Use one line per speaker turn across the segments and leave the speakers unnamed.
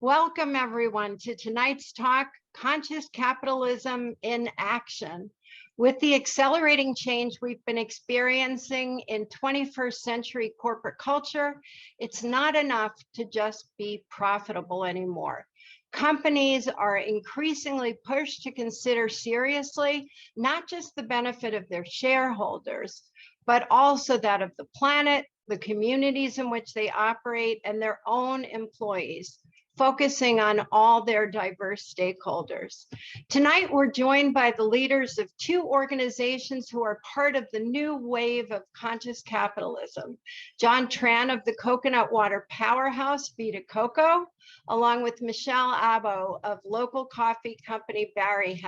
Welcome everyone to tonight's talk, Conscious Capitalism in Action. With the accelerating change we've been experiencing in 21st century corporate culture, it's not enough to just be profitable anymore. Companies are increasingly pushed to consider seriously not just the benefit of their shareholders, but also that of the planet, the communities in which they operate, and their own employees, focusing on all their diverse stakeholders. Tonight, we're joined by the leaders of two organizations who are part of the new wave of conscious capitalism. John Tran of the coconut water powerhouse, Vita Coco, along with Michelle Abo of local coffee company, Barrie.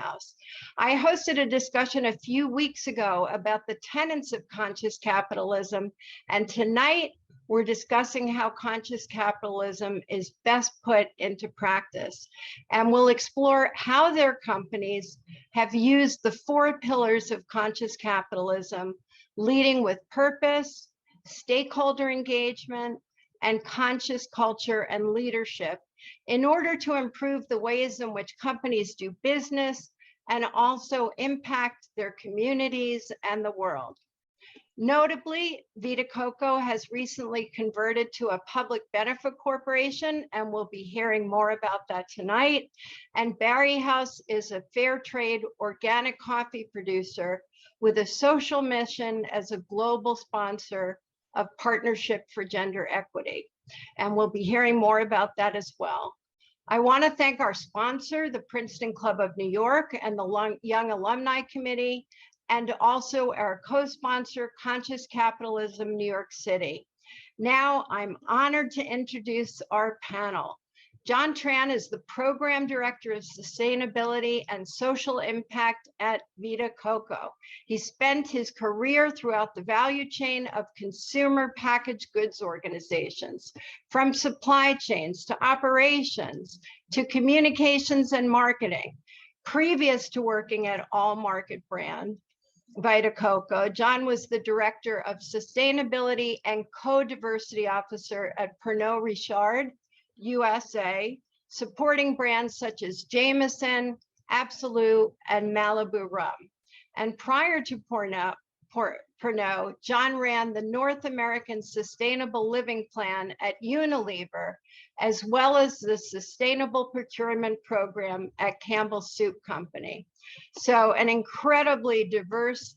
I hosted a discussion a few weeks ago about the tenets of conscious capitalism, and tonight, we're discussing how conscious capitalism is best put into practice. And we'll explore how their companies have used the four pillars of conscious capitalism, leading with purpose, stakeholder engagement, and conscious culture and leadership, in order to improve the ways in which companies do business and also impact their communities and the world. Notably, Vita Coco has recently converted to a public benefit corporation, and we'll be hearing more about that tonight. And Barrie is a fair trade organic coffee producer with a social mission as a global sponsor of Partnership for Gender Equity. And we'll be hearing more about that as well. I want to thank our sponsor, the Princeton Club of New York and the Young Alumni Committee, and also our co-sponsor, Conscious Capitalism New York City. Now, I'm honored to introduce our panel. John Tran is the Program Director of Sustainability and Social Impact at Vita Coco. He spent his career throughout the value chain of consumer packaged goods organizations, from supply chains to operations to communications and marketing. Previous to working at All Market brand, Vita Coco, John was the Director of Sustainability and Co-Diversity Officer at Pernod Ricard, USA, supporting brands such as Jameson, Absolut, and Malibu Rum. And prior to Pernod, John ran the North American Sustainable Living Plan at Unilever, as well as the Sustainable Procurement Program at Campbell Soup Company. So an incredibly diverse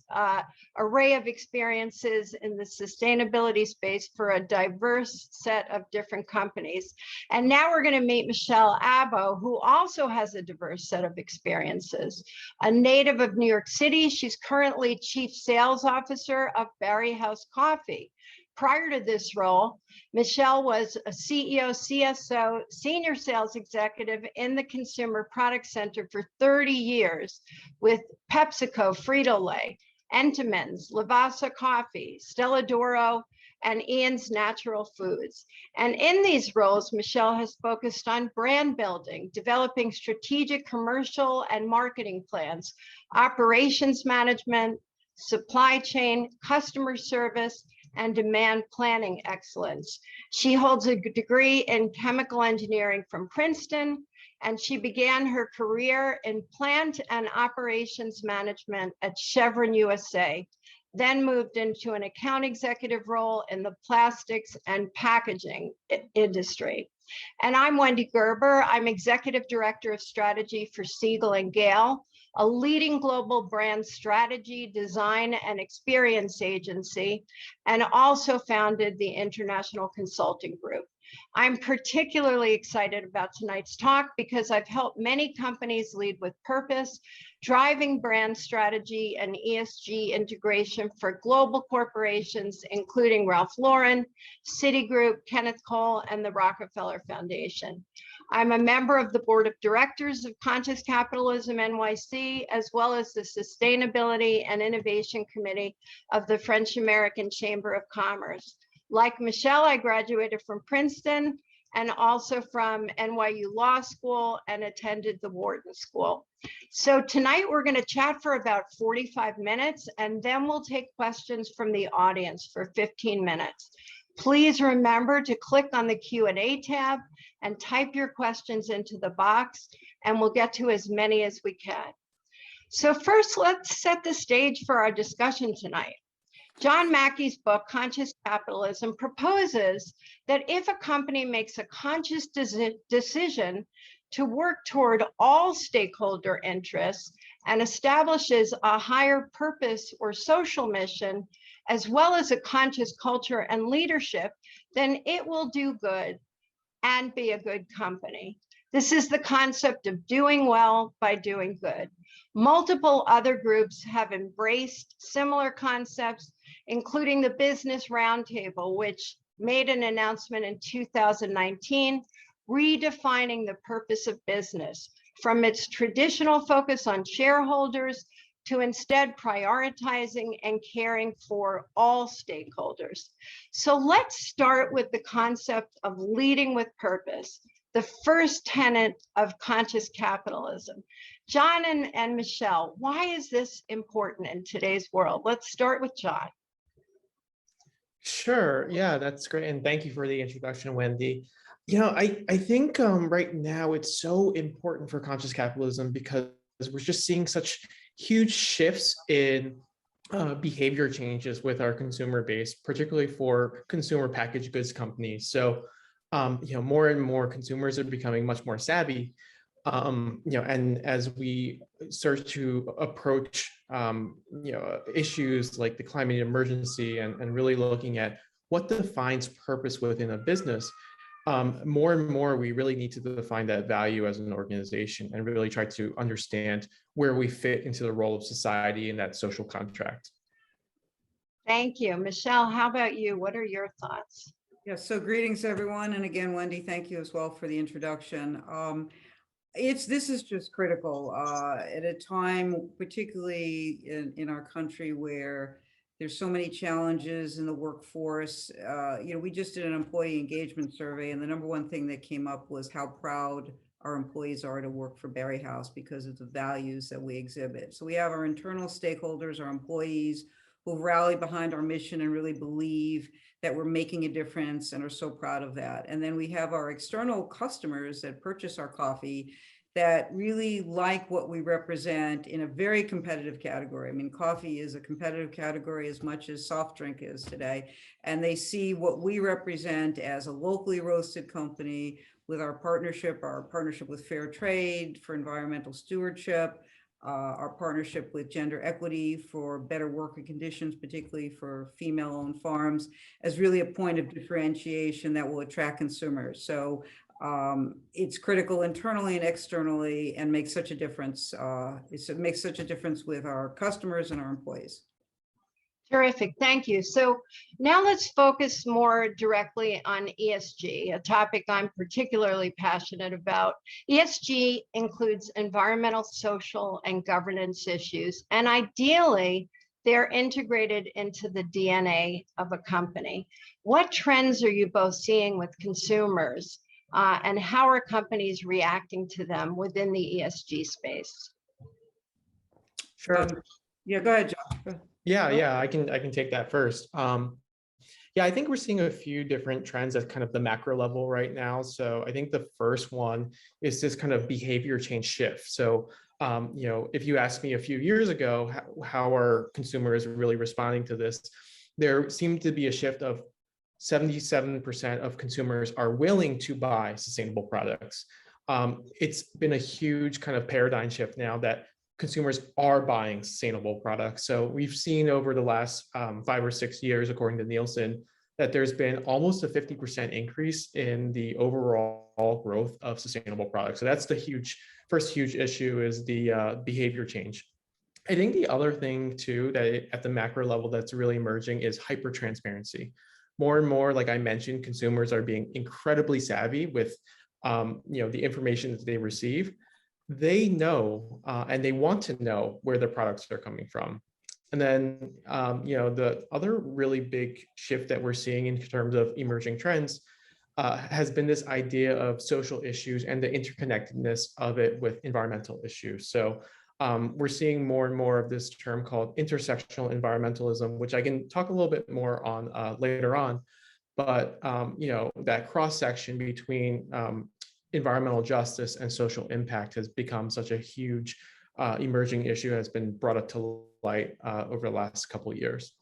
array of experiences in the sustainability space for a diverse set of different companies. And now we're going to meet Michelle Abo, who also has a diverse set of experiences. A native of New York City, she's currently Chief Sales Officer of Barrie Coffee. Prior to this role, Michelle was a CEO, CSO, Senior Sales Executive in the Consumer Product Center for 30 years with PepsiCo, Frito-Lay, Entenmann's, Lavazza Coffee, Stella D'Oro, and Ian's Natural Foods. And in these roles, Michelle has focused on brand building, developing strategic commercial and marketing plans, operations management, supply chain, customer service, and demand planning excellence. She holds a degree in chemical engineering from Princeton, and she began her career in plant and operations management at Chevron USA, then moved into an account executive role in the plastics and packaging industry. And I'm Wendy Gerber. I'm Executive Director of Strategy for Siegel & Gale, a leading global brand strategy, design, and experience agency, and also founded the International Consulting Group. I'm particularly excited about tonight's talk because I've helped many companies lead with purpose, driving brand strategy and ESG integration for global corporations, including Ralph Lauren, Citigroup, Kenneth Cole, and the Rockefeller Foundation. I'm a member of the Board of Directors of Conscious Capitalism NYC, as well as the Sustainability and Innovation Committee of the French American Chamber of Commerce. Like Michelle, I graduated from Princeton and also from NYU Law School and attended the Wharton School. So tonight we're going to chat for about 45 minutes, and then we'll take questions from the audience for 15 minutes. Please remember to click on the Q&A tab and type your questions into the box, and we'll get to as many as we can. So first, let's set the stage for our discussion tonight. John Mackey's book, Conscious Capitalism, proposes that if a company makes a conscious decision to work toward all stakeholder interests and establishes a higher purpose or social mission, as well as a conscious culture and leadership, then it will do good and be a good company. This is the concept of doing well by doing good. Multiple other groups have embraced similar concepts, including the Business Roundtable, which made an announcement in 2019, redefining the purpose of business from its traditional focus on shareholders to instead prioritizing and caring for all stakeholders. So let's start with the concept of leading with purpose, the first tenet of conscious capitalism. John and Michelle, why is this important in today's world? Let's start with John.
Sure. Yeah, that's great. And thank you for the introduction, Wendy. I think right now it's so important for conscious capitalism because we're just seeing such huge shifts in behavior changes with our consumer base, particularly for consumer packaged goods companies. So, more and more consumers are becoming much more savvy. And as we start to approach, issues like the climate emergency and really looking at what defines purpose within a business, more and more, we really need to define that value as an organization and really try to understand where we fit into the role of society in that social contract. Thank
you. Michelle, how about you? What are your thoughts?
Yeah, so greetings, everyone. And again, Wendy, thank you as well for the introduction. This is just critical at a time, particularly in our country where there's so many challenges in the workforce. We just did an employee engagement survey, and the number one thing that came up was how proud our employees are to work for Barrie House because of the values that we exhibit. So we have our internal stakeholders, our employees, who rally behind our mission and really believe that we're making a difference and are so proud of that. And then we have our external customers that purchase our coffee that really like what we represent in a very competitive category. I mean, coffee is a competitive category as much as soft drink is today. And they see what we represent as a locally roasted company with our partnership with Fair Trade for environmental stewardship, our partnership with gender equity for better working conditions, particularly for female-owned farms, as really a point of differentiation that will attract consumers. So it's critical internally and externally, and makes such a difference. It makes such a difference with our customers and our employees.
Terrific, thank you. So now let's focus more directly on ESG, a topic I'm particularly passionate about. ESG includes environmental, social, and governance issues, and ideally, they're integrated into the DNA of a company. What trends are you both seeing with consumers, and how are companies reacting to them within the ESG space?
Sure.
Yeah, go ahead, John.
Yeah, I can take that first. I think we're seeing a few different trends at kind of the macro level right now. So I think the first one is this kind of behavior change shift. So, if you asked me a few years ago, how are consumers really responding to this? There seemed to be a shift of 77% of consumers are willing to buy sustainable products. It's been a huge kind of paradigm shift now that consumers are buying sustainable products. So we've seen over the last 5 or 6 years, according to Nielsen, that there's been almost a 50% increase in the overall growth of sustainable products. So that's the first huge issue, is the behavior change. I think the other thing too, that at the macro level that's really emerging, is hyper transparency. More and more, like I mentioned, consumers are being incredibly savvy with the information that they receive. They know and they want to know where their products are coming from. And then, the other really big shift that we're seeing in terms of emerging trends has been this idea of social issues and the interconnectedness of it with environmental issues. So we're seeing more and more of this term called intersectional environmentalism, which I can talk a little bit more on later on. but that cross section between environmental justice and social impact has become such a huge emerging issue, has been brought up to light over the last couple of years.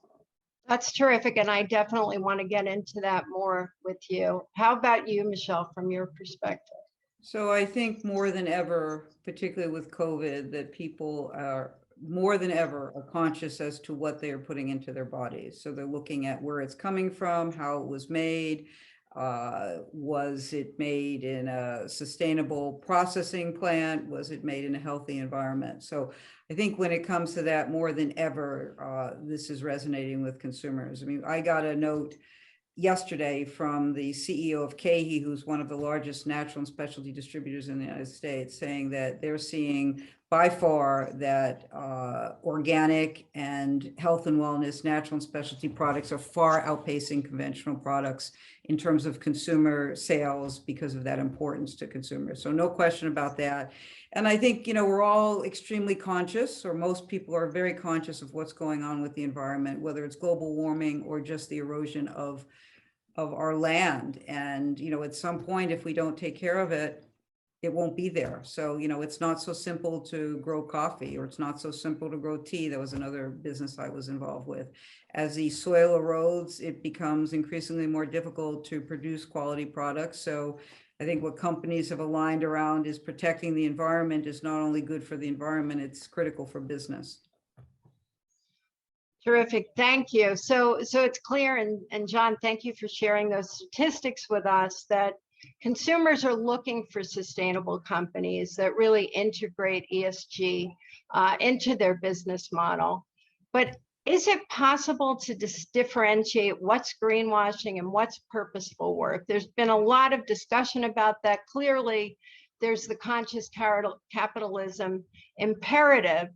That's terrific. And I definitely want to get into that more with you. How about you, Michelle, from your perspective?
So I think more than ever, particularly with COVID, that people are more than ever are conscious as to what they are putting into their bodies. So they're looking at where it's coming from, how it was made. Was it made in a sustainable processing plant? Was it made in a healthy environment? So I think when it comes to that, more than ever, this is resonating with consumers. I mean, I got a note yesterday from the CEO of KeHE, who's one of the largest natural and specialty distributors in the United States, saying that they're seeing by far that organic and health and wellness, natural and specialty products are far outpacing conventional products in terms of consumer sales because of that importance to consumers. So no question about that. And I think, we're all extremely conscious, or most people are very conscious of what's going on with the environment, whether it's global warming or just the erosion of our land. And, at some point, if we don't take care of it, it won't be there. So, it's not so simple to grow coffee, or it's not so simple to grow tea. That was another business I was involved with. As the soil erodes, it becomes increasingly more difficult to produce quality products. So I think what companies have aligned around is protecting the environment is not only good for the environment, it's critical for business.
Terrific. Thank you. So it's clear, and John, thank you for sharing those statistics with us, that consumers are looking for sustainable companies that really integrate ESG into their business model. But is it possible to differentiate what's greenwashing and what's purposeful work? There's been a lot of discussion about that. Clearly, there's the conscious capitalism imperative,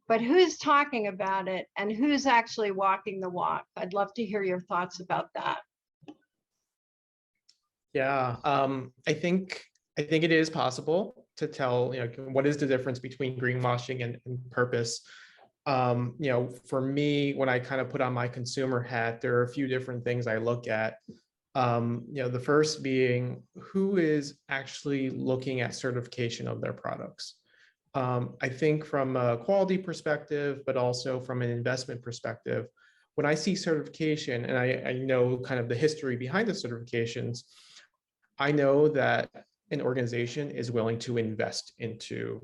but who's talking about it and who's actually walking the walk? I'd love to hear your thoughts about that.
Yeah, I think it is possible to tell, what is the difference between greenwashing and purpose. For me, when I kind of put on my consumer hat, there are a few different things I look at. The first being, who is actually looking at certification of their products. I think from a quality perspective, but also from an investment perspective, when I see certification, and I know kind of the history behind the certifications, I know that an organization is willing to invest into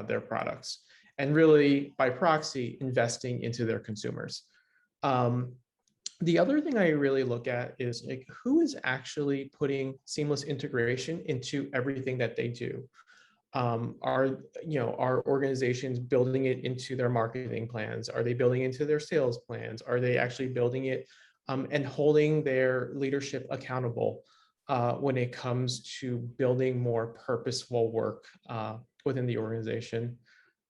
their products, and really by proxy, investing into their consumers. The other thing I really look at is who is actually putting seamless integration into everything that they do. Are organizations building it into their marketing plans? Are they building it into their sales plans? Are they actually building it and holding their leadership accountable when it comes to building more purposeful work within the organization?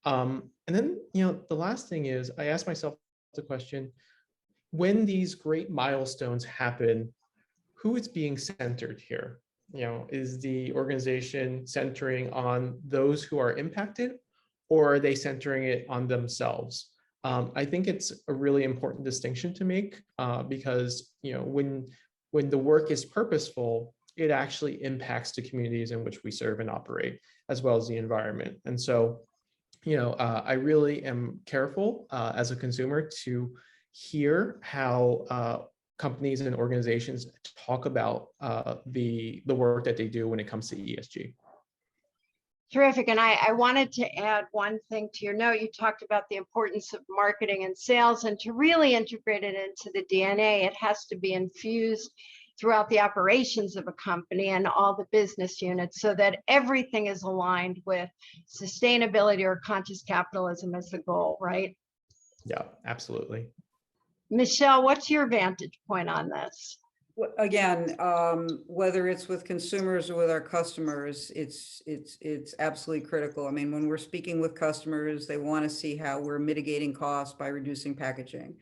And then, the last thing is, I ask myself the question, when these great milestones happen, who is being centered here? Is the organization centering on those who are impacted, or are they centering it on themselves? I think it's a really important distinction to make because, when the work is purposeful, it actually impacts the communities in which we serve and operate, as well as the environment. And so, I really am careful as a consumer to hear how companies and organizations talk about the work that they do when it comes to ESG.
Terrific. And I wanted to add one thing to your note. You talked about the importance of marketing and sales, and to really integrate it into the DNA, it has to be infused throughout the operations of a company and all the business units, so that everything is aligned with sustainability or conscious capitalism as the goal, right?
Yeah, absolutely.
Michelle, what's your vantage point on this?
Again, whether it's with consumers or with our customers, it's absolutely critical. I mean, when we're speaking with customers, they want to see how we're mitigating costs by reducing packaging.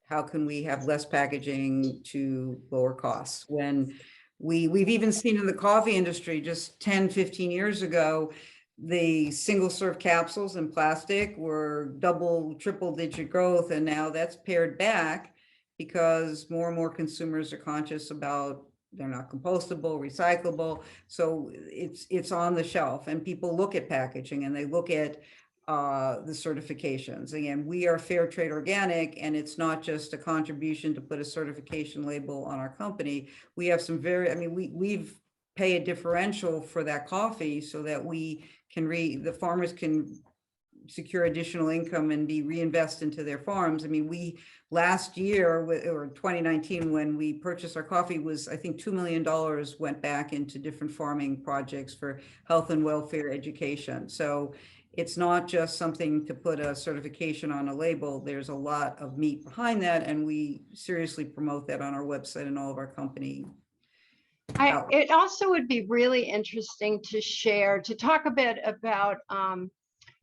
How can we have less packaging to lower costs? When we've even seen in the coffee industry just 10, 15 years ago, the single serve capsules in plastic were double, triple digit growth. And now that's pared back because more and more consumers are conscious about they're not compostable, recyclable. So it's on the shelf, and people look at packaging and they look at the certifications. Again, we are fair trade organic, and it's not just a contribution to put a certification label on our company. We have some very, I mean, we've pay a differential for that coffee so that we can the farmers can secure additional income and be reinvest into their farms. I mean, we last year or 2019, when we purchased our coffee, was I think $2 million went back into different farming projects for health and welfare education. So it's not just something to put a certification on a label. There's a lot of meat behind that, and we seriously promote that on our website and all of our company.
It also would be really interesting to talk a bit about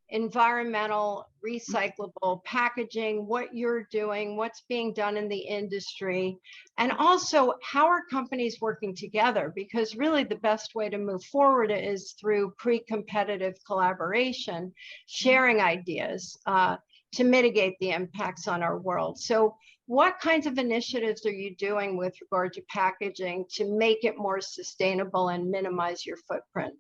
environmental recyclable packaging, what you're doing, what's being done in the industry, and also how are companies working together? Because really the best way to move forward is through pre-competitive collaboration, sharing ideas to mitigate the impacts on our world. So what kinds of initiatives are you doing with regard to packaging to make it more sustainable and minimize your footprint?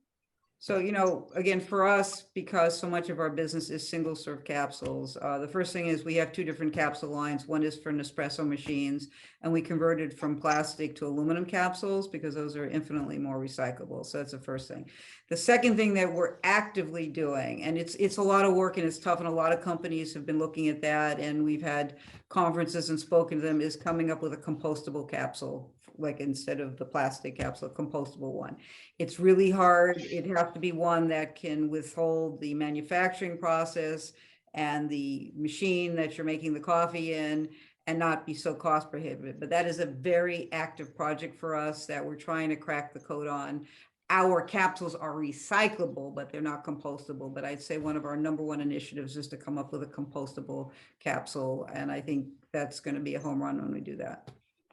So, you know, again, for us, because so much of our business is single serve capsules, the first thing is we have two different capsule lines. One is for Nespresso machines, and we converted from plastic to aluminum capsules because those are infinitely more recyclable. So that's the first thing. The second thing that we're actively doing, and it's a lot of work and it's tough, and a lot of companies have been looking at that, and we've had conferences and spoken to them, is coming up with a compostable capsule, like instead of the plastic capsule, a compostable one. It's really hard. It has to be one that can withhold the manufacturing process and the machine that you're making the coffee in, and not be so cost prohibitive. But that is a very active project for us that we're trying to crack the code on. Our capsules are recyclable, but they're not compostable. But I'd say one of our #1 initiatives is to come up with a compostable capsule. And I think that's going to be a home run when we do that.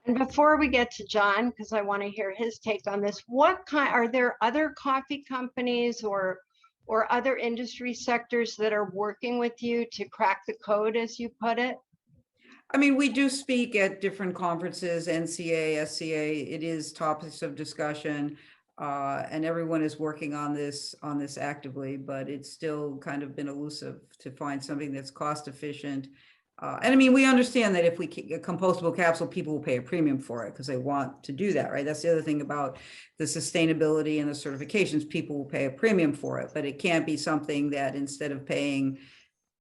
And before we get to John, because I want to hear his take on this, are there other coffee companies or other industry sectors that are working with you to crack the code, as you put it?
I mean, we do speak at different conferences, NCA, SCA, it is topics of discussion, and everyone is working on this actively, but it's still kind of been elusive to find something that's cost efficient. And I mean, we understand that if we get a compostable capsule, people will pay a premium for it because they want to do that, right? That's the other thing about the sustainability and the certifications, people will pay a premium for it, but it can't be something that instead of paying,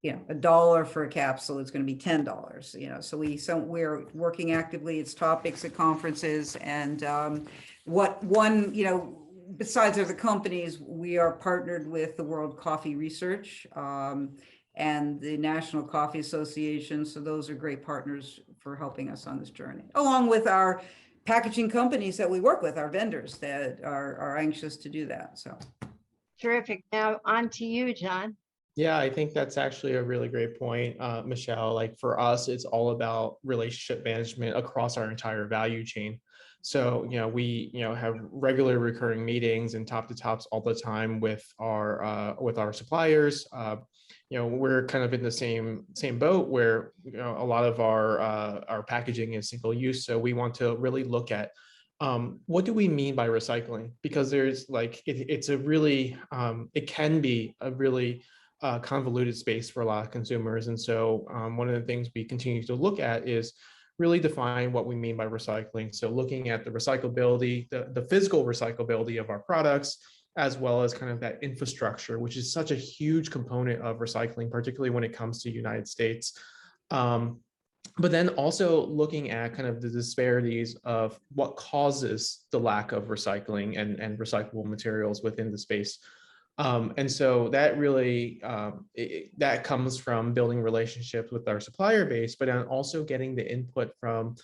you know, $1 for a capsule, it's going to be $10, you know. So we're working actively. It's topics at conferences, and you know, besides other companies, we are partnered with the World Coffee Research and the National Coffee Association. So those are great partners for helping us on this journey, along with our packaging companies that we work with, our vendors that are anxious to do that. So
Terrific. Now on to you, John.
Yeah, I think that's actually a really great point, Michelle. Like for us, it's all about relationship management across our entire value chain. So, you know, we, you know, have regular recurring meetings and top to tops all the time with our suppliers. You know, we're kind of in the same boat where, you know, a lot of our packaging is single use. So we want to really look at what do we mean by recycling? Because there's like, it's a really, it can be a really convoluted space for a lot of consumers. And so one of the things we continue to look at is really define what we mean by recycling. So looking at the recyclability, the physical recyclability of our products, as well as kind of that infrastructure, which is such a huge component of recycling, particularly when it comes to the United States. But then also looking at kind of the disparities of what causes the lack of recycling and recyclable materials within the space. And so that really, that comes from building relationships with our supplier base, but then also getting the input from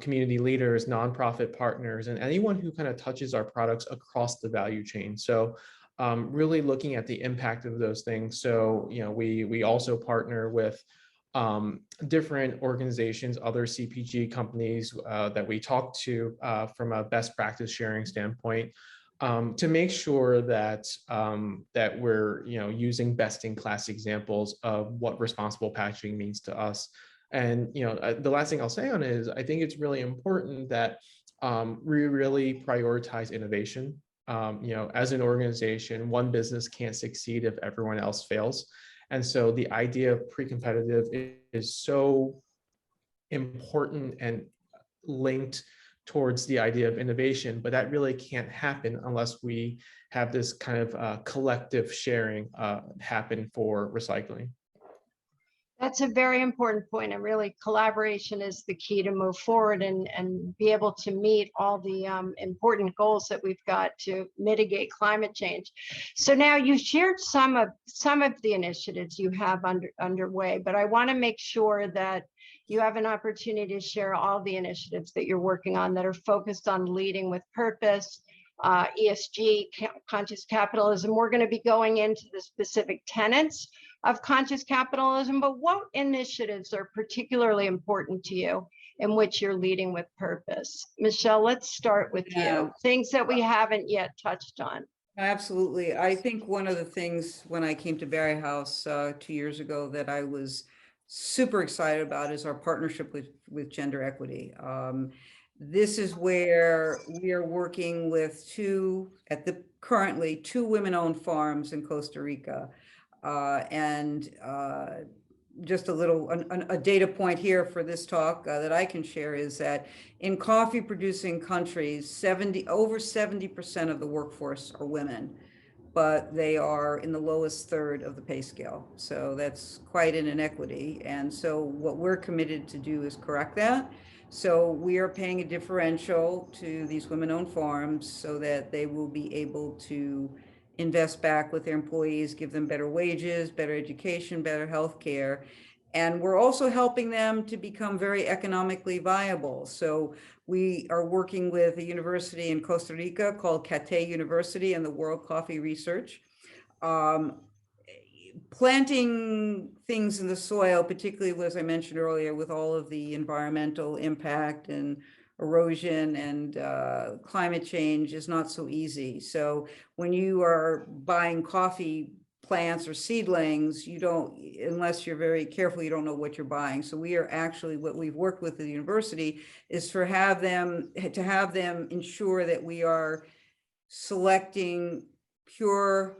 community leaders, nonprofit partners, and anyone who kind of touches our products across the value chain. So really looking at the impact of those things. So, you know, we also partner with different organizations, other CPG companies that we talk to from a best practice sharing standpoint, to make sure that that we're, you know, using best in class examples of what responsible packaging means to us. And the last thing I'll say on it is I think it's really important that we really prioritize innovation. As an organization, one business can't succeed if everyone else fails. And so the idea of pre-competitive is so important and linked towards the idea of innovation, but that really can't happen unless we have this kind of collective sharing happen for recycling.
That's a very important point, and really collaboration is the key to move forward and be able to meet all the important goals that we've got to mitigate climate change. So now you shared some of the initiatives you have underway, but I want to make sure that you have an opportunity to share all the initiatives that you're working on that are focused on leading with purpose, ESG, conscious capitalism. We're going to be going into the specific tenets of conscious capitalism, but what initiatives are particularly important to you in which you're leading with purpose? Michelle, let's start with you. Things that we haven't yet touched on.
Absolutely. I think one of the things when I came to Barrie House 2 years ago that I was super excited about is our partnership with gender equity. This is where we are working with currently two women-owned farms in Costa Rica. Just a data point here for this talk that I can share is that in coffee producing countries, over 70% of the workforce are women, but they are in the lowest third of the pay scale. So that's quite an inequity. And so what we're committed to do is correct that. So we are paying a differential to these women-owned farms so that they will be able to invest back with their employees, give them better wages, better education, better healthcare. And we're also helping them to become very economically viable. So we are working with a university in Costa Rica called Cate University and the World Coffee Research. Planting things in the soil, particularly as I mentioned earlier, with all of the environmental impact and erosion and climate change is not so easy. So when you are buying coffee plants or seedlings, you don't, unless you're very careful, you don't know what you're buying. So we are actually, what we've worked with the university is to have them ensure that we are selecting pure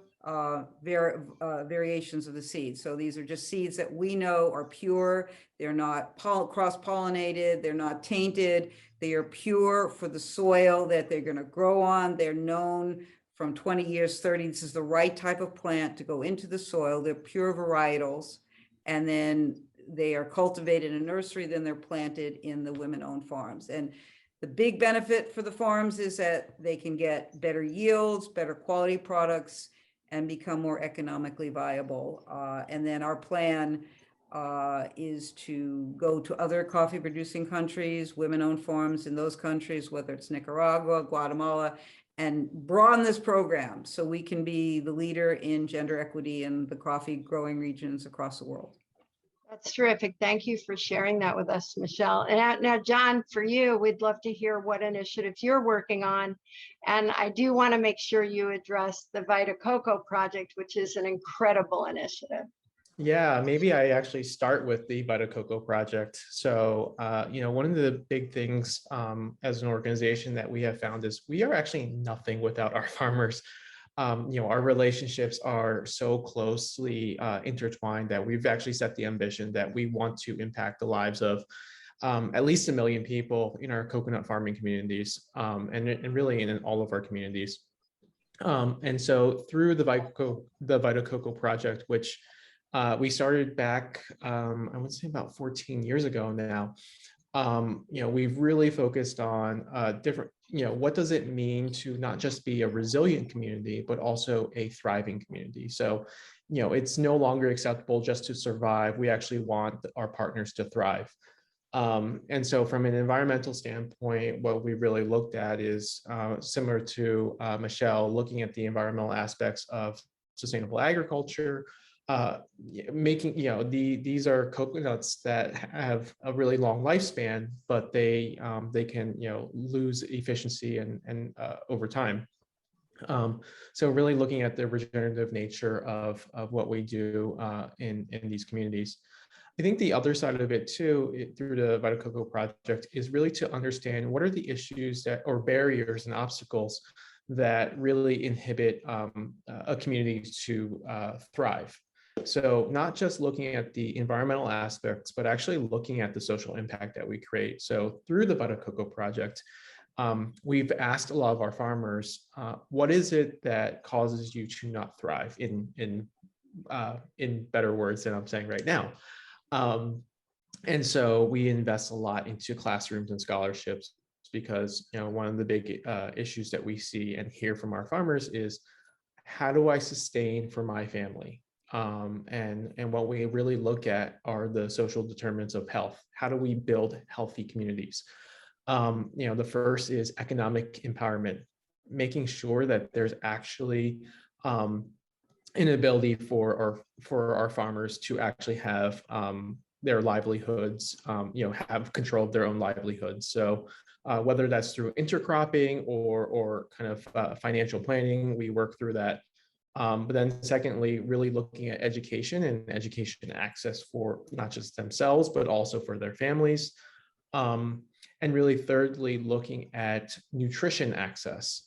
variations of the seeds. So these are just seeds that we know are pure. They're not cross-pollinated. They're not tainted. They are pure for the soil that they're going to grow on. They're known from 20 years, 30, this is the right type of plant to go into the soil. They're pure varietals. And then they are cultivated in a nursery, then they're planted in the women-owned farms. And the big benefit for the farms is that they can get better yields, better quality products, and become more economically viable. And then our plan is to go to other coffee producing countries, women-owned farms in those countries, whether it's Nicaragua, Guatemala, and broaden this program so we can be the leader in gender equity in the coffee growing regions across the world.
That's terrific. Thank you for sharing that with us, Michelle. And now, John, for you, we'd love to hear what initiatives you're working on. And I do want to make sure you address the Vita Coco project, which is an incredible initiative.
Yeah, maybe I actually start with the Vita Coco project. So, one of the big things as an organization that we have found is we are actually nothing without our farmers. Our relationships are so closely intertwined that we've actually set the ambition that we want to impact the lives of at least 1 million people in our coconut farming communities and really in all of our communities. And so through the Vita Coco project, which we started back, I would say about 14 years ago now. We've really focused on different, what does it mean to not just be a resilient community, but also a thriving community? So, it's no longer acceptable just to survive. We actually want our partners to thrive. And so from an environmental standpoint, what we really looked at is similar to Michelle, looking at the environmental aspects of sustainable agriculture, making, these are coconuts that have a really long lifespan, but they can, lose efficiency and over time. So really looking at the regenerative nature of what we do in these communities. I think the other side of it too, through the Vita Coco project, is really to understand what are the issues that, or barriers and obstacles that really inhibit a community to thrive. So not just looking at the environmental aspects, but actually looking at the social impact that we create. So through the Vita Coco project, we've asked a lot of our farmers, what is it that causes you to not thrive, in better words than I'm saying right now? And so we invest a lot into classrooms and scholarships, because one of the big issues that we see and hear from our farmers is, how do I sustain for my family? And what we really look at are the social determinants of health. How do we build healthy communities? The first is economic empowerment, making sure that there's actually an ability for our farmers to actually have their livelihoods, have control of their own livelihoods. So whether that's through intercropping or kind of financial planning, we work through that. But then secondly, really looking at education and education access for not just themselves, but also for their families. And really thirdly, looking at nutrition access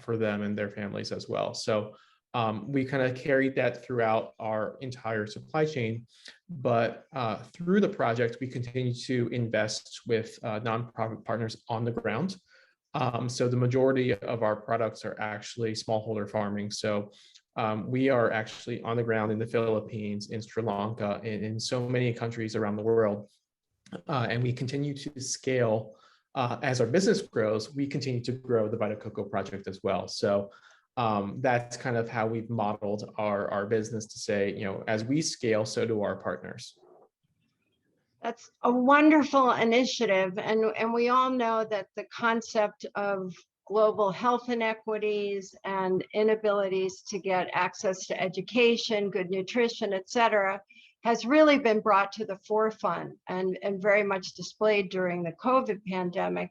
for them and their families as well. So we kind of carried that throughout our entire supply chain, but through the project, we continue to invest with nonprofit partners on the ground. So the majority of our products are actually smallholder farming. So we are actually on the ground in the Philippines, in Sri Lanka, and in so many countries around the world. And we continue to scale as our business grows. We continue to grow the Vita Coco project as well. So that's kind of how we've modeled our business to say, as we scale, so do our partners.
That's a wonderful initiative. And we all know that the concept of global health inequities and inabilities to get access to education, good nutrition, et cetera, has really been brought to the forefront and very much displayed during the COVID pandemic,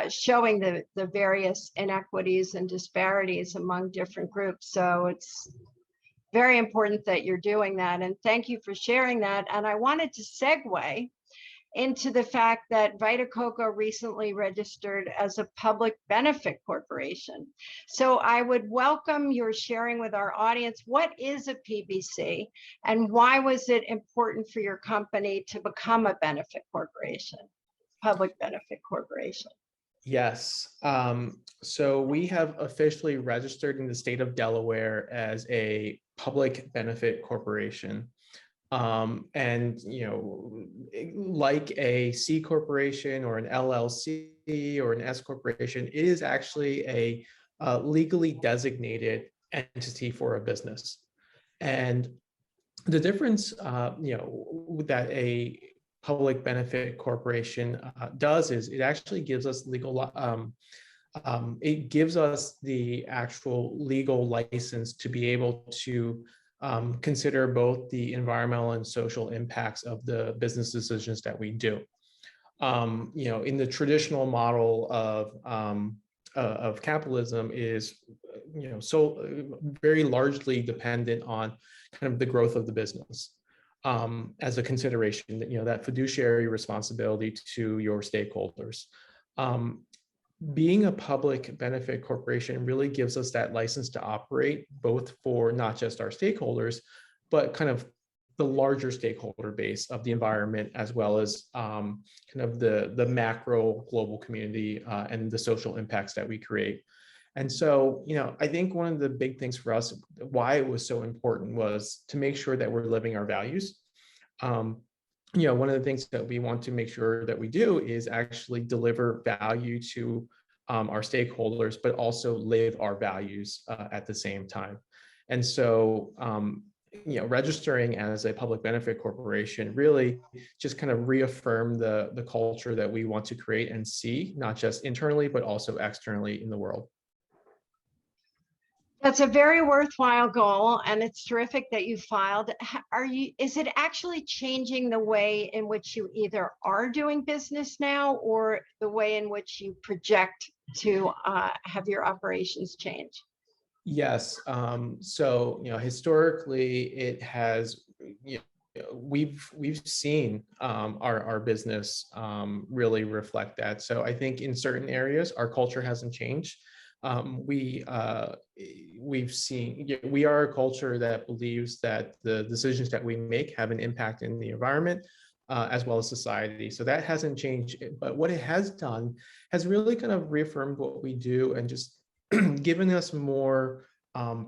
showing the various inequities and disparities among different groups. So it's very important that you're doing that. And thank you for sharing that. And I wanted to segue into the fact that Vita Coco recently registered as a public benefit corporation. So I would welcome your sharing with our audience, what is a PBC and why was it important for your company to become a benefit corporation, public benefit corporation?
Yes. So we have officially registered in the state of Delaware as a public benefit corporation. And, like a C corporation or an LLC or an S corporation, it is actually a legally designated entity for a business. And the difference, that a public benefit corporation does is it actually gives us it gives us the actual legal license to be able to consider both the environmental and social impacts of the business decisions that we do. In the traditional model of capitalism is, so very largely dependent on kind of the growth of the business as a consideration, that fiduciary responsibility to your stakeholders. Being a public benefit corporation really gives us that license to operate both for not just our stakeholders, but kind of the larger stakeholder base of the environment, as well as kind of the macro global community and the social impacts that we create. And so, I think one of the big things for us, why it was so important, was to make sure that we're living our values. One of the things that we want to make sure that we do is actually deliver value to our stakeholders, but also live our values at the same time. And so, registering as a public benefit corporation really just kind of reaffirm the culture that we want to create and see, not just internally, but also externally in the world.
That's a very worthwhile goal, and it's terrific that you filed. Is it actually changing the way in which you either are doing business now, or the way in which you project to have your operations change?
Yes. So, historically, it has, we've seen our business really reflect that. So I think in certain areas our culture hasn't changed. We've seen, we are a culture that believes that the decisions that we make have an impact in the environment as well as society. So that hasn't changed. But what it has done has really kind of reaffirmed what we do and just given us more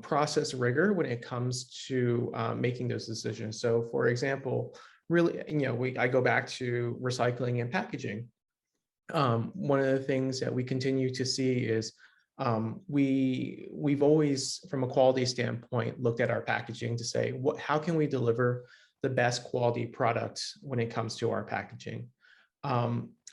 process rigor when it comes to making those decisions. So for example, really, I go back to recycling and packaging. One of the things that we continue to see is we've always, from a quality standpoint, looked at our packaging to say, how can we deliver the best quality products when it comes to our packaging?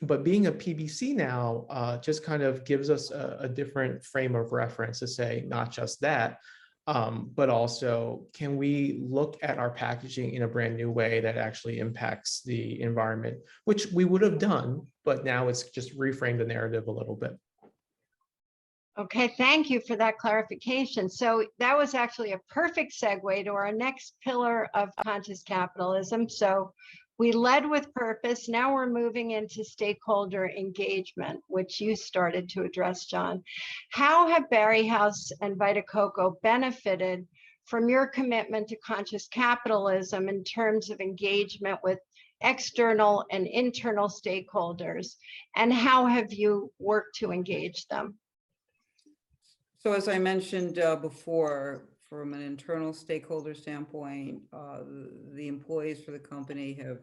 But being a PBC now just kind of gives us a different frame of reference to say, not just that, but also, can we look at our packaging in a brand new way that actually impacts the environment, which we would have done, but now it's just reframed the narrative a little bit.
Okay, thank you for that clarification. So that was actually a perfect segue to our next pillar of conscious capitalism. So we led with purpose. Now we're moving into stakeholder engagement, which you started to address, John. How have Barrie House and Vita Coco benefited from your commitment to conscious capitalism in terms of engagement with external and internal stakeholders? And how have you worked to engage them?
So as I mentioned before, from an internal stakeholder standpoint, the employees for the company have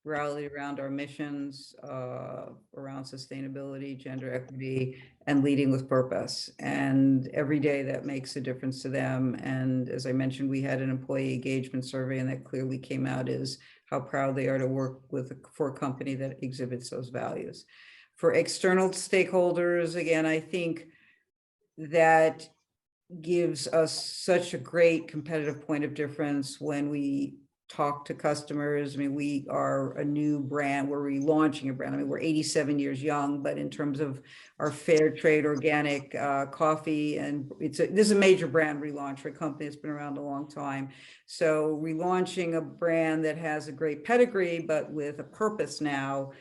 rallied around our missions around sustainability, gender equity, and leading with purpose. And every day that makes a difference to them. And as I mentioned, we had an employee engagement survey, and that clearly came out as how proud they are to work for a company that exhibits those values. For external stakeholders, again, I think that gives us such a great competitive point of difference when we talk to customers. I mean, we are a new brand. We're relaunching a brand. I mean, we're 87 years young, but in terms of our fair trade organic coffee, and this is a major brand relaunch for a company that's been around a long time. So relaunching a brand that has a great pedigree, but with a purpose now.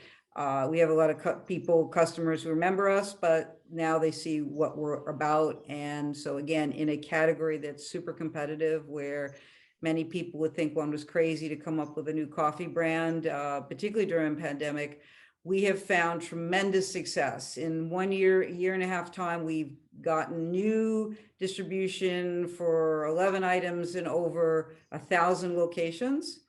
We have a lot of customers who remember us, but now they see what we're about. And so again, in a category that's super competitive, where many people would think one was crazy to come up with a new coffee brand, particularly during a pandemic, we have found tremendous success. In 1 year, year and a half time, we've gotten new distribution for 11 items in over 1,000 locations.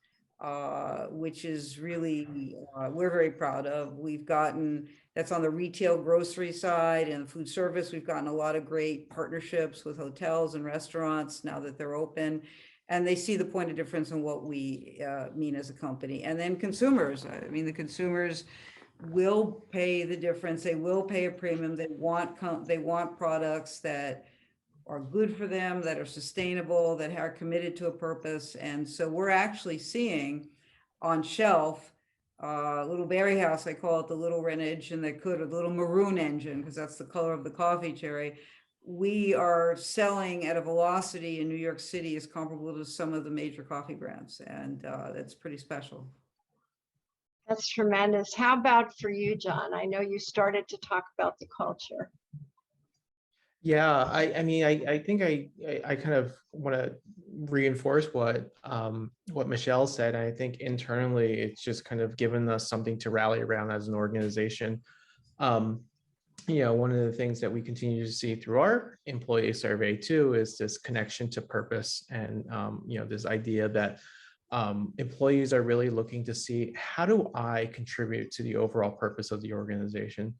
Which is really, we're very proud of. We've gotten, that's on the retail grocery side, and food service. We've gotten a lot of great partnerships with hotels and restaurants now that they're open, and they see the point of difference in what we mean as a company. And then consumers, I mean, the consumers will pay the difference. They will pay a premium. They want products that are good for them, that are sustainable, that are committed to a purpose. And so we're actually seeing on shelf, little Barrie House, I call it the little red engine that could, or the little maroon engine, because that's the color of the coffee cherry. We are selling at a velocity in New York City is comparable to some of the major coffee brands. And that's pretty special.
That's tremendous. How about for you, John? I know you started to talk about the culture.
Yeah, I mean, I think I kind of want to reinforce what Michelle said. I think internally, it's just kind of given us something to rally around as an organization. One of the things that we continue to see through our employee survey too is this connection to purpose, and this idea that employees are really looking to see, how do I contribute to the overall purpose of the organization?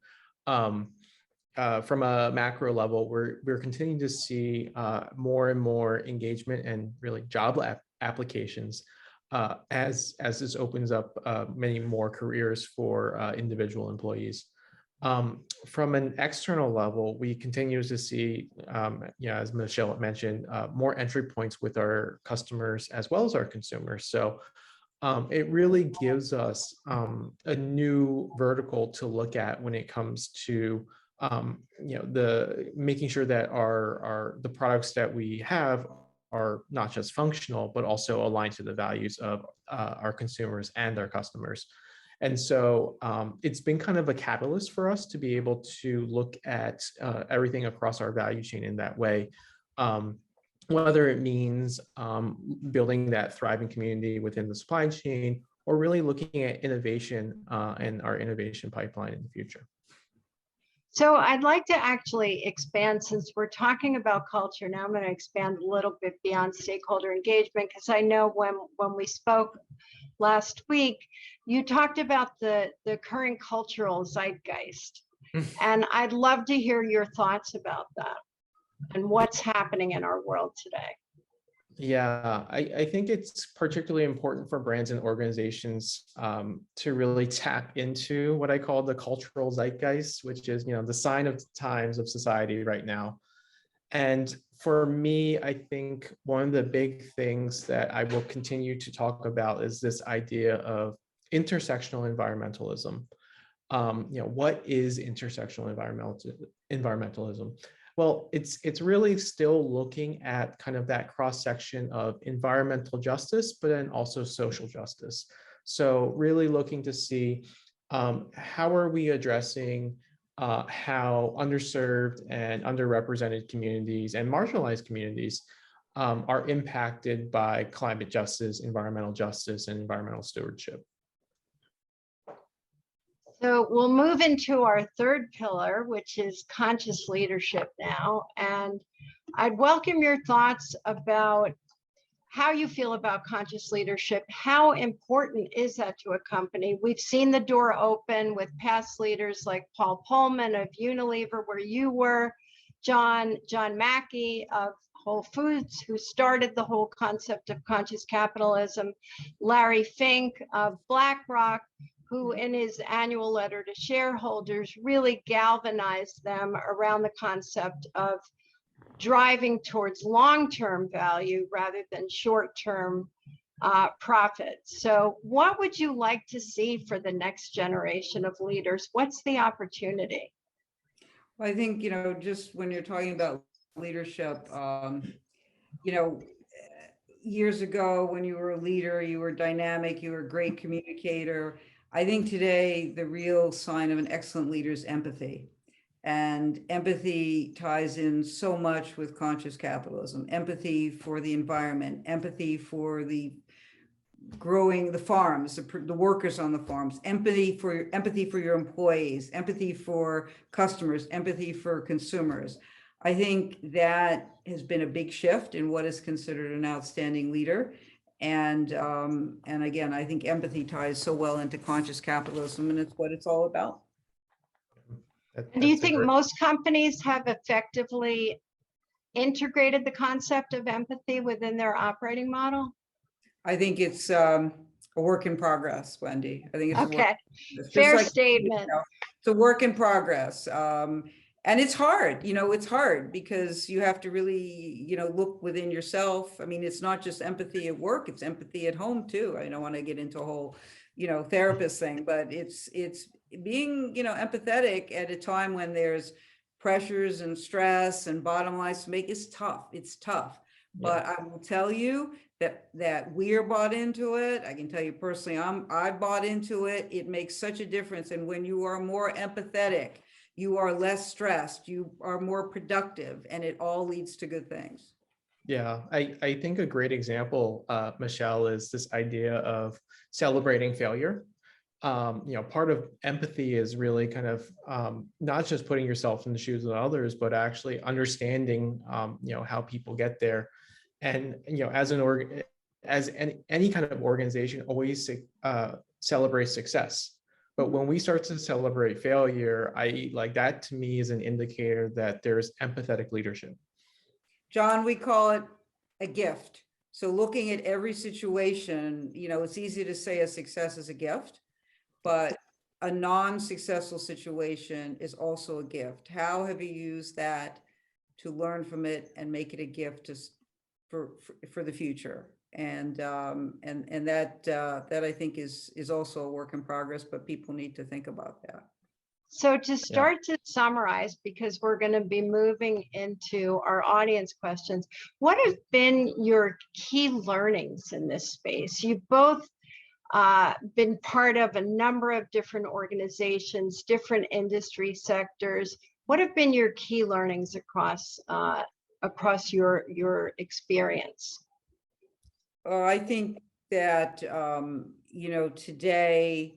From a macro level, we're continuing to see more and more engagement and really job applications as this opens up many more careers for individual employees. From an external level, we continue to see, as Michelle mentioned, more entry points with our customers as well as our consumers. So it really gives us a new vertical to look at when it comes to the making sure that the products that we have are not just functional, but also aligned to the values of our consumers and our customers. And so it's been kind of a catalyst for us to be able to look at everything across our value chain in that way. Whether it means building that thriving community within the supply chain, or really looking at innovation and our innovation pipeline in the future.
So I'd like to actually expand, since we're talking about culture. Now I'm going to expand a little bit beyond stakeholder engagement, because I know when we spoke last week, you talked about the current cultural zeitgeist. And I'd love to hear your thoughts about that and what's happening in our world today.
Yeah, I think it's particularly important for brands and organizations to really tap into what I call the cultural zeitgeist, which is, the sign of the times of society right now. And for me, I think one of the big things that I will continue to talk about is this idea of intersectional environmentalism. What is intersectional environmentalism? Well, it's really still looking at kind of that cross section of environmental justice, but then also social justice. So really looking to see how are we addressing how underserved and underrepresented communities and marginalized communities are impacted by climate justice, environmental justice, and environmental stewardship.
So we'll move into our third pillar, which is conscious leadership now. And I'd welcome your thoughts about how you feel about conscious leadership. How important is that to a company? We've seen the door open with past leaders like Paul Pullman of Unilever, where you were, John Mackey of Whole Foods, who started the whole concept of conscious capitalism, Larry Fink of BlackRock, who in his annual letter to shareholders really galvanized them around the concept of driving towards long-term value rather than short-term profits. So what would you like to see for the next generation of leaders? What's the opportunity?
Well, I think, just when you're talking about leadership, years ago when you were a leader, you were dynamic, you were a great communicator. I think today the real sign of an excellent leader is empathy. And empathy ties in so much with conscious capitalism, empathy for the environment, empathy for the growing the farms, the workers on the farms, empathy for your employees, empathy for customers, empathy for consumers. I think that has been a big shift in what is considered an outstanding leader. And again, I think empathy ties so well into conscious capitalism, and it's what it's all about.
Do you think most companies have effectively integrated the concept of empathy within their operating model?
I think it's a work in progress, Wendy. I think it's
okay.
Fair
statement.
It's a work in progress. And it's hard, it's hard because you have to really, look within yourself. I mean, it's not just empathy at work, it's empathy at home too. I don't want to get into a whole, therapist thing, but it's being, empathetic at a time when there's pressures and stress and bottom lines to make. It's tough. It's tough. Yeah. But I will tell you that we're bought into it. I can tell you personally, I've bought into it. It makes such a difference. And when you are more empathetic, you are less stressed, you are more productive, and it all leads to good things.
Yeah, I think a great example, Michelle, is this idea of celebrating failure. Part of empathy is really kind of not just putting yourself in the shoes of others, but actually understanding, how people get there. And, as any kind of organization always celebrates success. But when we start to celebrate failure, that to me is an indicator that there's empathetic leadership.
John, we call it a gift. So looking at every situation, it's easy to say a success is a gift, but a non-successful situation is also a gift. How have you used that to learn from it and make it a gift for the future? And that I think is also a work in progress, but people need to think about that.
So to start to summarize, because we're going to be moving into our audience questions, what have been your key learnings in this space? You've both been part of a number of different organizations, different industry sectors. What have been your key learnings across your experience?
I think that, today,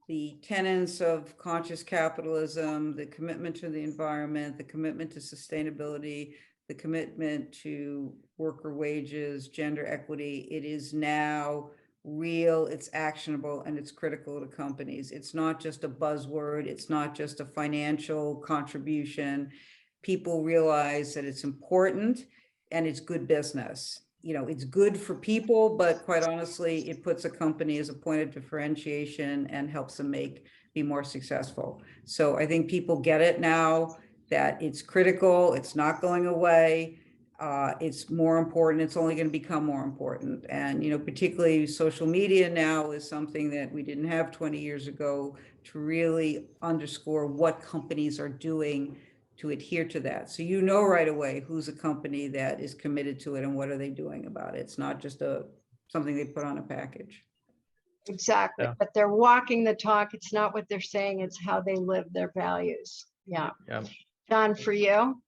the tenets of conscious capitalism, the commitment to the environment, the commitment to sustainability, the commitment to worker wages, gender equity, it is now real, it's actionable, and it's critical to companies. It's not just a buzzword. It's not just a financial contribution. People realize that it's important and it's good business. It's good for people, but quite honestly, it puts a company as a point of differentiation and helps them be more successful. So I think people get it now that it's critical, it's not going away, it's more important, it's only going to become more important. And, particularly social media now is something that we didn't have 20 years ago to really underscore what companies are doing to adhere to that. So right away who's a company that is committed to it and what are they doing about it. It's not just something they put on a package.
Exactly, but they're walking the talk. It's not what they're saying, it's how they live their values. Yeah. John, for you?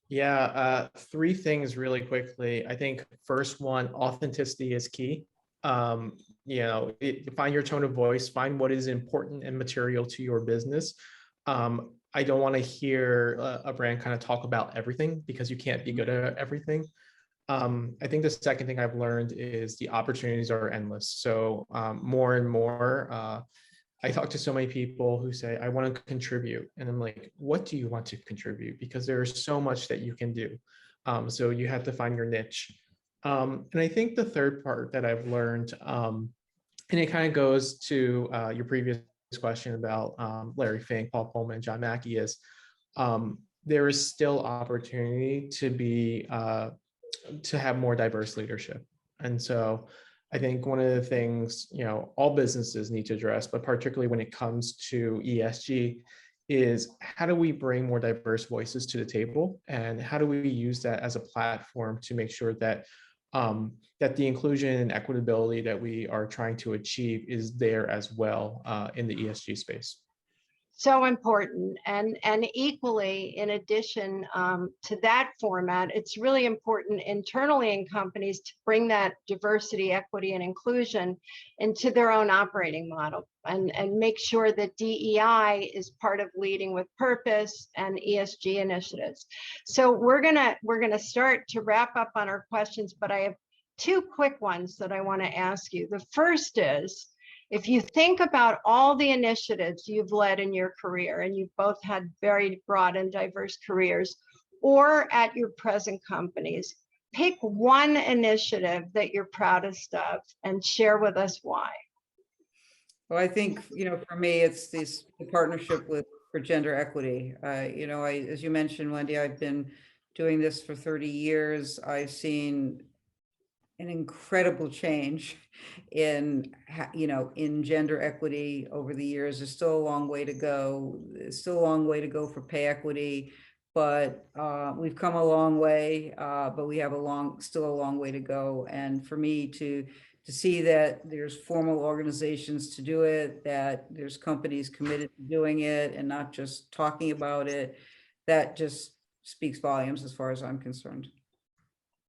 Yeah, three things really quickly. I think first one, authenticity is key. Find your tone of voice, find what is important and material to your business. I don't want to hear a brand kind of talk about everything because you can't be good at everything. I think the second thing I've learned is the opportunities are endless. So more and more, I talk to so many people who say, I want to contribute. And I'm like, what do you want to contribute? Because there's so much that you can do. So you have to find your niche. And I think the third part that I've learned, and it kind of goes to your previous question about Larry Fink, Paul Pullman, John Mackey, is there is still opportunity to have more diverse leadership. And so I think one of the things, all businesses need to address, but particularly when it comes to ESG, is how do we bring more diverse voices to the table? And how do we use that as a platform to make sure that that the inclusion and equitability that we are trying to achieve is there as well in the ESG space?
So important. And equally, in addition to that format, it's really important internally in companies to bring that diversity, equity, and inclusion into their own operating model and make sure that DEI is part of leading with purpose and ESG initiatives. So we're gonna start to wrap up on our questions, but I have two quick ones that I want to ask you. The first is, if you think about all the initiatives you've led in your career, and you've both had very broad and diverse careers, or at your present companies, pick one initiative that you're proudest of and share with us why.
Well, I think, for me, it's the partnership for gender equity. As you mentioned, Wendy, I've been doing this for 30 years. I've seen an incredible change in gender equity over the years. There's still a long way to go. There's still a long way to go for pay equity, but we've come a long way, but we have still a long way to go. And for me to see that there's formal organizations to do it, that there's companies committed to doing it and not just talking about it, that just speaks volumes as far as I'm concerned.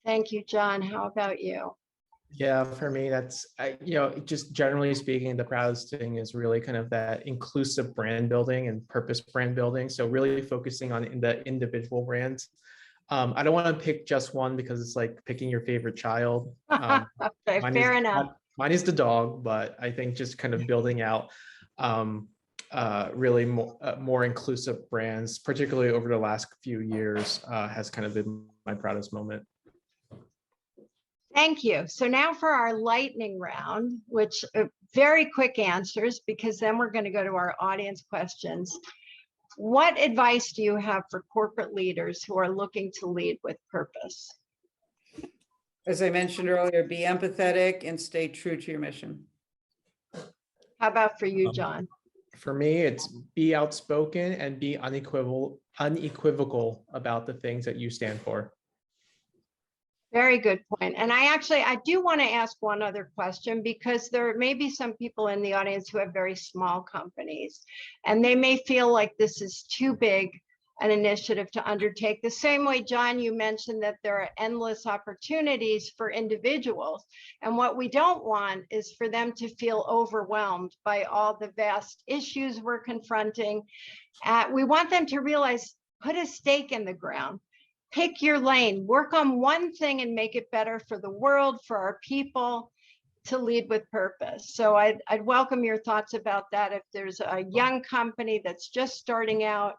Thank you, John. How about you?
Yeah, for me, that's, just generally speaking, the proudest thing is really kind of that inclusive brand building and purpose brand building. So really focusing on the individual brands. I don't want to pick just one because it's like picking your favorite child.
Okay, fair enough.
Mine is the dog, but I think just kind of building out really more inclusive brands, particularly over the last few years, has kind of been my proudest moment.
Thank you. So now for our lightning round, which very quick answers, because then we're going to go to our audience questions. What advice do you have for corporate leaders who are looking to lead with purpose?
As I mentioned earlier, be empathetic and stay true to your mission.
How about for you, John?
For me, it's be outspoken and be unequivocal about the things that you stand for.
Very good point. And I do want to ask one other question, because there may be some people in the audience who have very small companies, and they may feel like this is too big an initiative to undertake. The same way, John, you mentioned that there are endless opportunities for individuals. And what we don't want is for them to feel overwhelmed by all the vast issues we're confronting. We want them to realize, put a stake in the ground. Pick your lane, work on one thing and make it better for the world, for our people, to lead with purpose. So I'd welcome your thoughts about that. If there's a young company that's just starting out,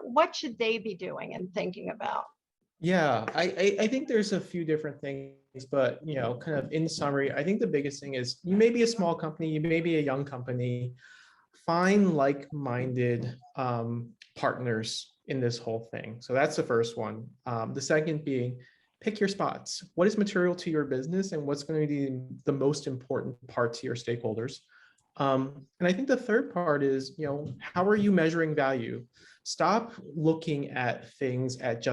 what should they be doing and thinking about?
Yeah, I think there's a few different things, but kind of in summary, I think the biggest thing is you may be a small company, you may be a young company, find like-minded partners in this whole thing. So that's the first one. The second being, pick your spots. What is material to your business and what's going to be the most important part to your stakeholders? And I think the third part is, how are you measuring value? Stop looking at things at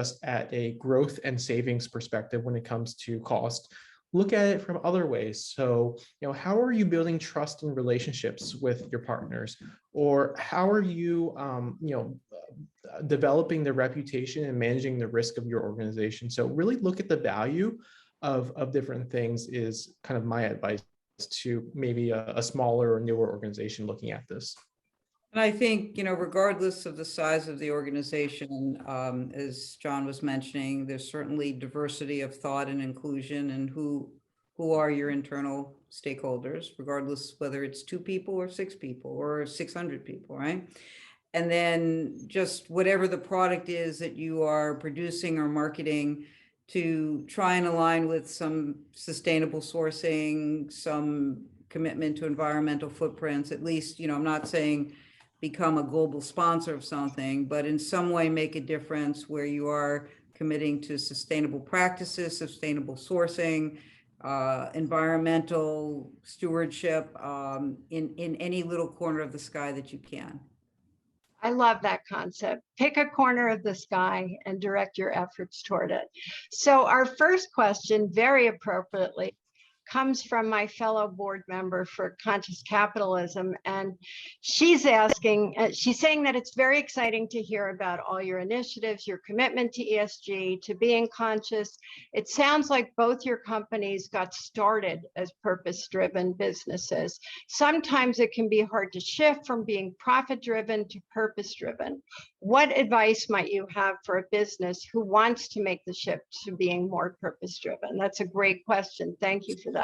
a growth and savings perspective when it comes to cost. Look at it from other ways. So, how are you building trust and relationships with your partners? Or how are you, developing the reputation and managing the risk of your organization? So really look at the value of different things is kind of my advice to maybe a smaller or newer organization looking at this.
And I think, regardless of the size of the organization, as John was mentioning, there's certainly diversity of thought and inclusion, and who are your internal stakeholders, regardless whether it's 2 people or 6 people or 600 people, right? And then just whatever the product is that you are producing or marketing, to try and align with some sustainable sourcing, some commitment to environmental footprints. At least, I'm not saying become a global sponsor of something, but in some way make a difference where you are committing to sustainable practices, sustainable sourcing, environmental stewardship, in any little corner of the sky that you can.
I love that concept. Pick a corner of the sky and direct your efforts toward it. So our first question, very appropriately, comes from my fellow board member for Conscious Capitalism. And she's saying that it's very exciting to hear about all your initiatives, your commitment to ESG, to being conscious. It sounds like both your companies got started as purpose-driven businesses. Sometimes it can be hard to shift from being profit-driven to purpose-driven. What advice might you have for a business who wants to make the shift to being more purpose-driven? That's a great question. Thank you for that.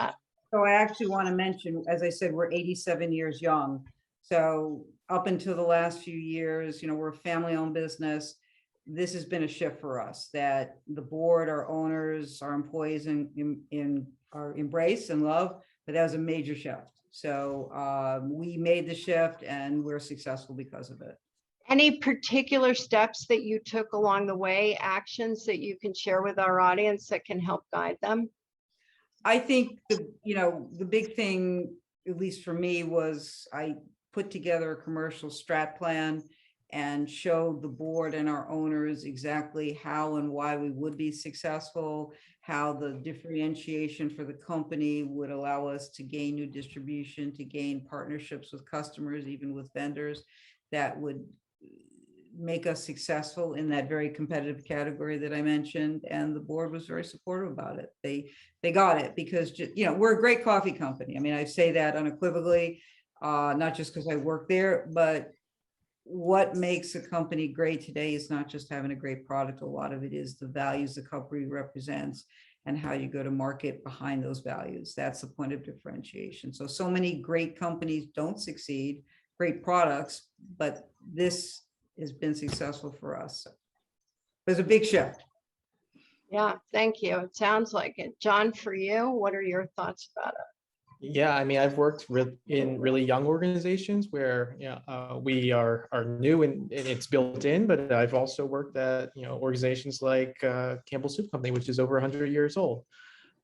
So I actually want to mention, as I said, we're 87 years young. So up until the last few years, we're a family-owned business. This has been a shift for us, that the board, our owners, our employees are embrace and love, but that was a major shift. So we made the shift and we're successful because of it.
Any particular steps that you took along the way, actions that you can share with our audience that can help guide them?
I think the big thing, at least for me, was I put together a commercial strat plan and showed the board and our owners exactly how and why we would be successful, how the differentiation for the company would allow us to gain new distribution, to gain partnerships with customers, even with vendors, that would make us successful in that very competitive category that I mentioned. And the board was very supportive about it. They got it because, we're a great coffee company. I mean, I say that unequivocally, not just because I work there, but what makes a company great today is not just having a great product. A lot of it is the values the company represents and how you go to market behind those values. That's the point of differentiation. So many great companies don't succeed, great products, but this has been successful for us. So there's a big shift.
Yeah, thank you. It sounds like it. John, for you, what are your thoughts about it?
Yeah, I mean, I've worked in really young organizations where we are new and it's built in, but I've also worked at organizations like Campbell Soup Company, which is over 100 years old.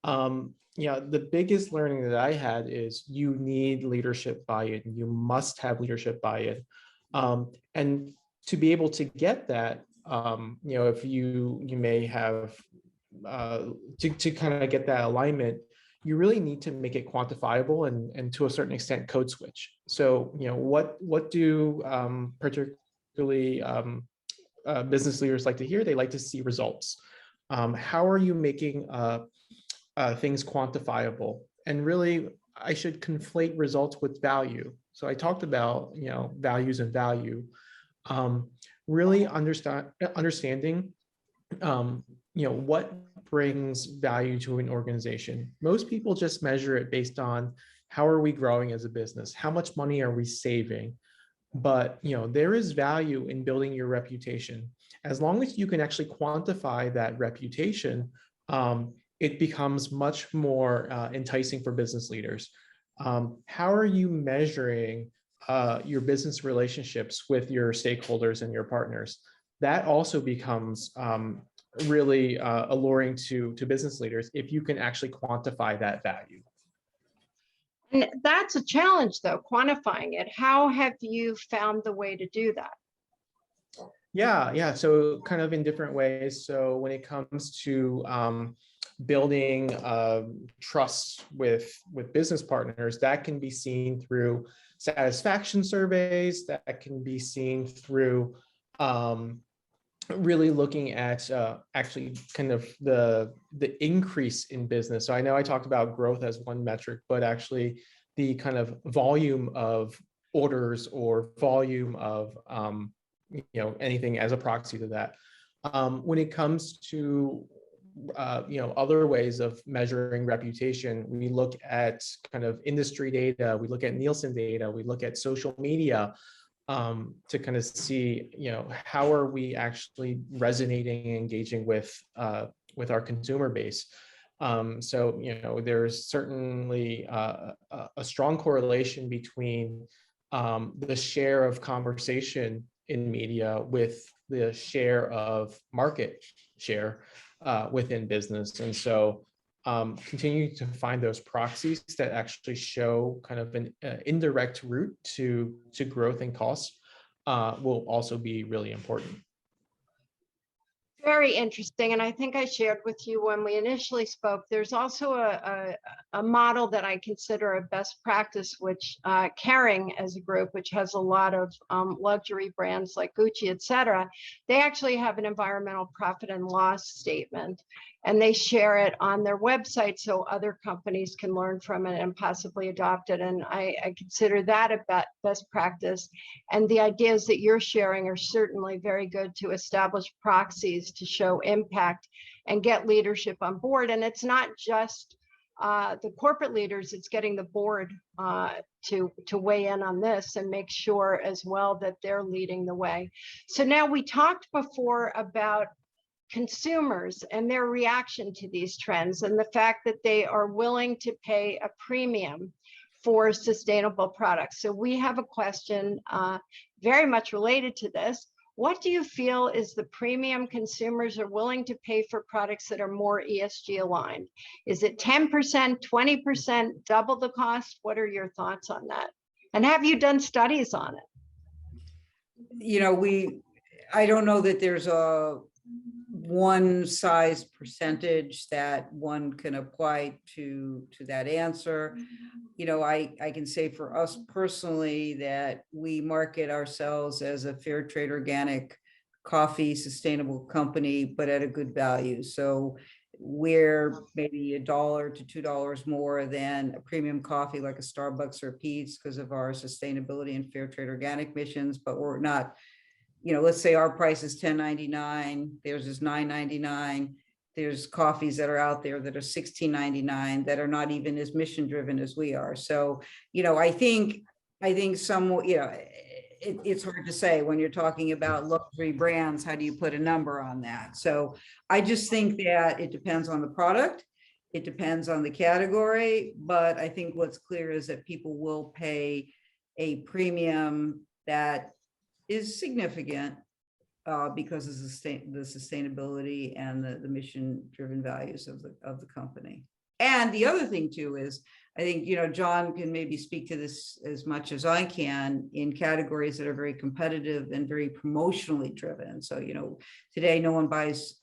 Yeah, the biggest learning that I had is you need leadership buy-in. You must have leadership buy-in. And to be able to get that, if you may have to kind of get that alignment, you really need to make it quantifiable and to a certain extent code switch. So, what do particularly business leaders like to hear? They like to see results. How are you making things quantifiable? And really, I should conflate results with value. So I talked about, values and value. Really understanding, what brings value to an organization. Most people just measure it based on how are we growing as a business? How much money are we saving? But there is value in building your reputation. As long as you can actually quantify that reputation, it becomes much more enticing for business leaders. How are you measuring your business relationships with your stakeholders and your partners? That also becomes really alluring to business leaders if you can actually quantify that value.
And that's a challenge, though, quantifying it. How have you found the way to do that?
Yeah. So kind of in different ways. So when it comes to building trust with business partners, that can be seen through satisfaction surveys. That can be seen through really looking at actually kind of the increase in business. So I know I talked about growth as one metric, but actually the kind of volume of orders or volume of anything as a proxy to that. When it comes to other ways of measuring reputation, we look at kind of industry data, we look at Nielsen data, we look at social media, to kind of see, how are we actually resonating and engaging with our consumer base. So, there's certainly a strong correlation between the share of conversation in media with the share of market share within business. And so continue to find those proxies that actually show kind of an indirect route to growth and costs will also be really important.
Very interesting. And I think I shared with you when we initially spoke, there's also a model that I consider a best practice, which Kering as a group, which has a lot of luxury brands like Gucci, et cetera, they actually have an environmental profit and loss statement. And they share it on their website so other companies can learn from it and possibly adopt it. And I consider that a best practice. And the ideas that you're sharing are certainly very good to establish proxies to show impact and get leadership on board. And it's not just the corporate leaders, it's getting the board to weigh in on this and make sure as well that they're leading the way. So now we talked before about consumers and their reaction to these trends and the fact that they are willing to pay a premium for sustainable products. So we have a question very much related to this. What do you feel is the premium consumers are willing to pay for products that are more ESG aligned? Is it 10%, 20%, double the cost? What are your thoughts on that? And have you done studies on it?
I don't know that there's a one size percentage that one can apply to that answer. I can say for us personally that we market ourselves as a fair trade organic coffee sustainable company, but at a good value. So we're maybe $1 to $2 more than a premium coffee like a Starbucks or Peet's because of our sustainability and fair trade organic missions, but we're not, let's say our price is $10.99, theirs is $9.99. There's coffees that are out there that are $16.99 that are not even as mission driven as we are. So, I think some, it's hard to say when you're talking about luxury brands, how do you put a number on that? So I just think that it depends on the product. It depends on the category, but I think what's clear is that people will pay a premium that is significant because of the sustainability and the mission-driven values of the company. And the other thing too is, I think, John can maybe speak to this as much as I can in categories that are very competitive and very promotionally driven. So, today no one buys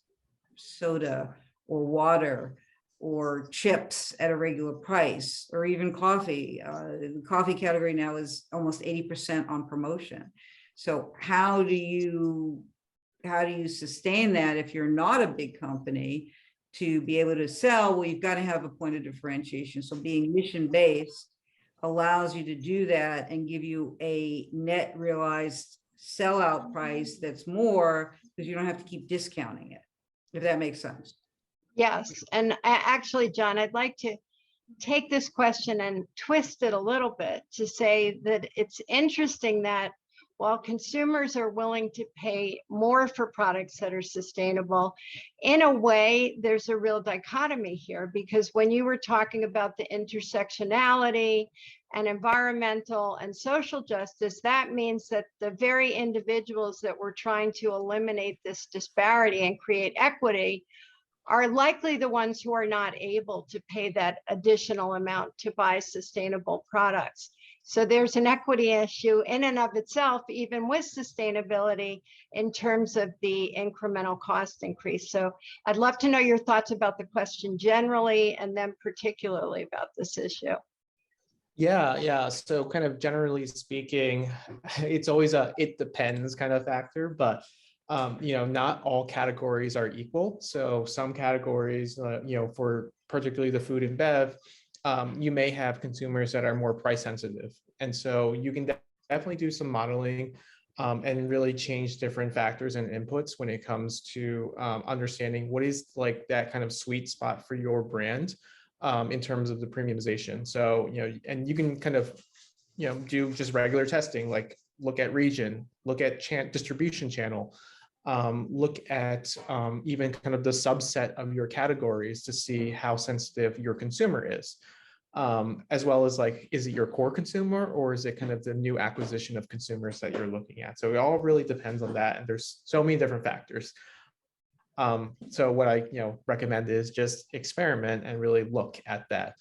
soda or water or chips at a regular price, or even coffee. The coffee category now is almost 80% on promotion. So how do you sustain that if you're not a big company to be able to sell? Well, you've got to have a point of differentiation. So being mission-based allows you to do that and give you a net realized sellout price that's more, because you don't have to keep discounting it, if that makes sense.
Yes, and actually, John, I'd like to take this question and twist it a little bit to say that it's interesting that while consumers are willing to pay more for products that are sustainable, in a way, there's a real dichotomy here, because when you were talking about the intersectionality and environmental and social justice, that means that the very individuals that we're trying to eliminate this disparity and create equity are likely the ones who are not able to pay that additional amount to buy sustainable products. So there's an equity issue in and of itself, even with sustainability, in terms of the incremental cost increase. So I'd love to know your thoughts about the question generally, and then particularly about this issue.
Yeah. So kind of generally speaking, it's always it depends kind of factor, but not all categories are equal. So some categories, for particularly the food and bev, you may have consumers that are more price sensitive. And so you can definitely do some modeling and really change different factors and inputs when it comes to understanding what is like that kind of sweet spot for your brand in terms of the premiumization. So, and you can kind of, do just regular testing, like look at region, look at distribution channel, look at even kind of the subset of your categories to see how sensitive your consumer is, as well as like, is it your core consumer or is it kind of the new acquisition of consumers that you're looking at? So it all really depends on that. And there's so many different factors. So what I recommend is just experiment and really look at that.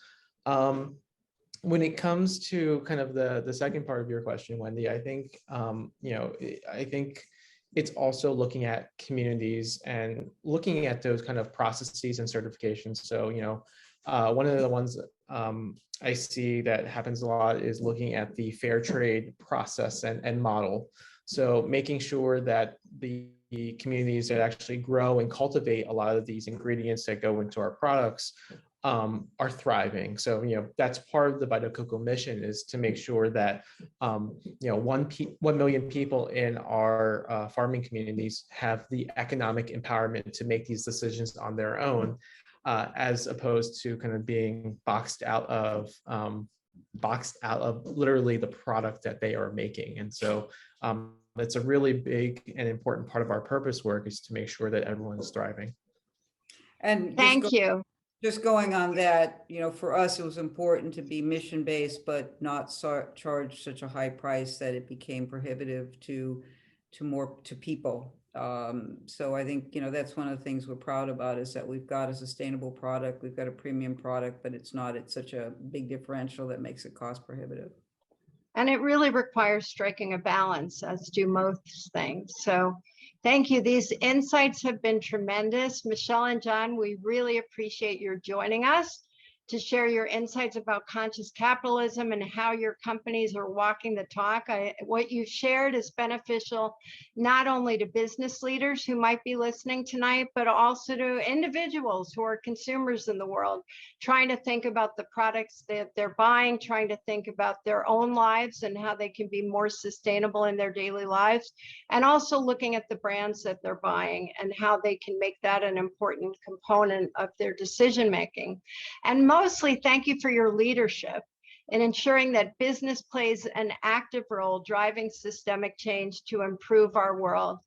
When it comes to kind of the second part of your question, Wendy, I think I think it's also looking at communities and looking at those kind of processes and certifications. So, one of the ones I see that happens a lot is looking at the fair trade process and model. So making sure that the communities that actually grow and cultivate a lot of these ingredients that go into our products are thriving. So, that's part of the Vita Coco mission, is to make sure that, 1 million people in our farming communities have the economic empowerment to make these decisions on their own, as opposed to kind of being boxed out of literally the product that they are making. And so it's a really big and important part of our purpose work, is to make sure that everyone is thriving.
And
Thank you.
Just going on that, for us, it was important to be mission-based, but not charge such a high price that it became prohibitive to people. So I think, that's one of the things we're proud about, is that we've got a sustainable product, we've got a premium product, but it's not at such a big differential that makes it cost prohibitive.
And it really requires striking a balance, as do most things. So thank you. These insights have been tremendous. Michelle and John, we really appreciate your joining us to share your insights about conscious capitalism and how your companies are walking the talk. What you've shared is beneficial not only to business leaders who might be listening tonight, but also to individuals who are consumers in the world, trying to think about the products that they're buying, trying to think about their own lives and how they can be more sustainable in their daily lives, and also looking at the brands that they're buying and how they can make that an important component of their decision making. And mostly, thank you for your leadership in ensuring that business plays an active role driving systemic change to improve our world.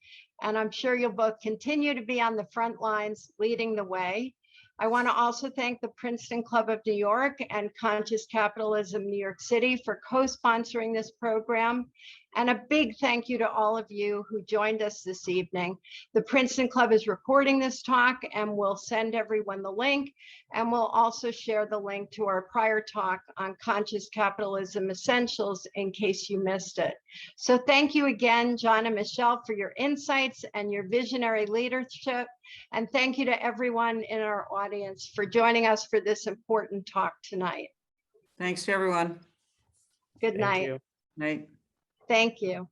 And I'm sure you'll both continue to be on the front lines leading the way. I want to also thank the Princeton Club of New York and Conscious Capitalism New York City for co-sponsoring this program. And a big thank you to all of you who joined us this evening. The Princeton Club is recording this talk and we'll send everyone the link. And we'll also share the link to our prior talk on Conscious Capitalism Essentials in case you missed it. So thank you again, John and Michelle, for your insights and your visionary leadership. And thank you to everyone in our audience for joining us for this important talk tonight.
Thanks to everyone.
Good
Thank
night.
you.
Night.
Thank you.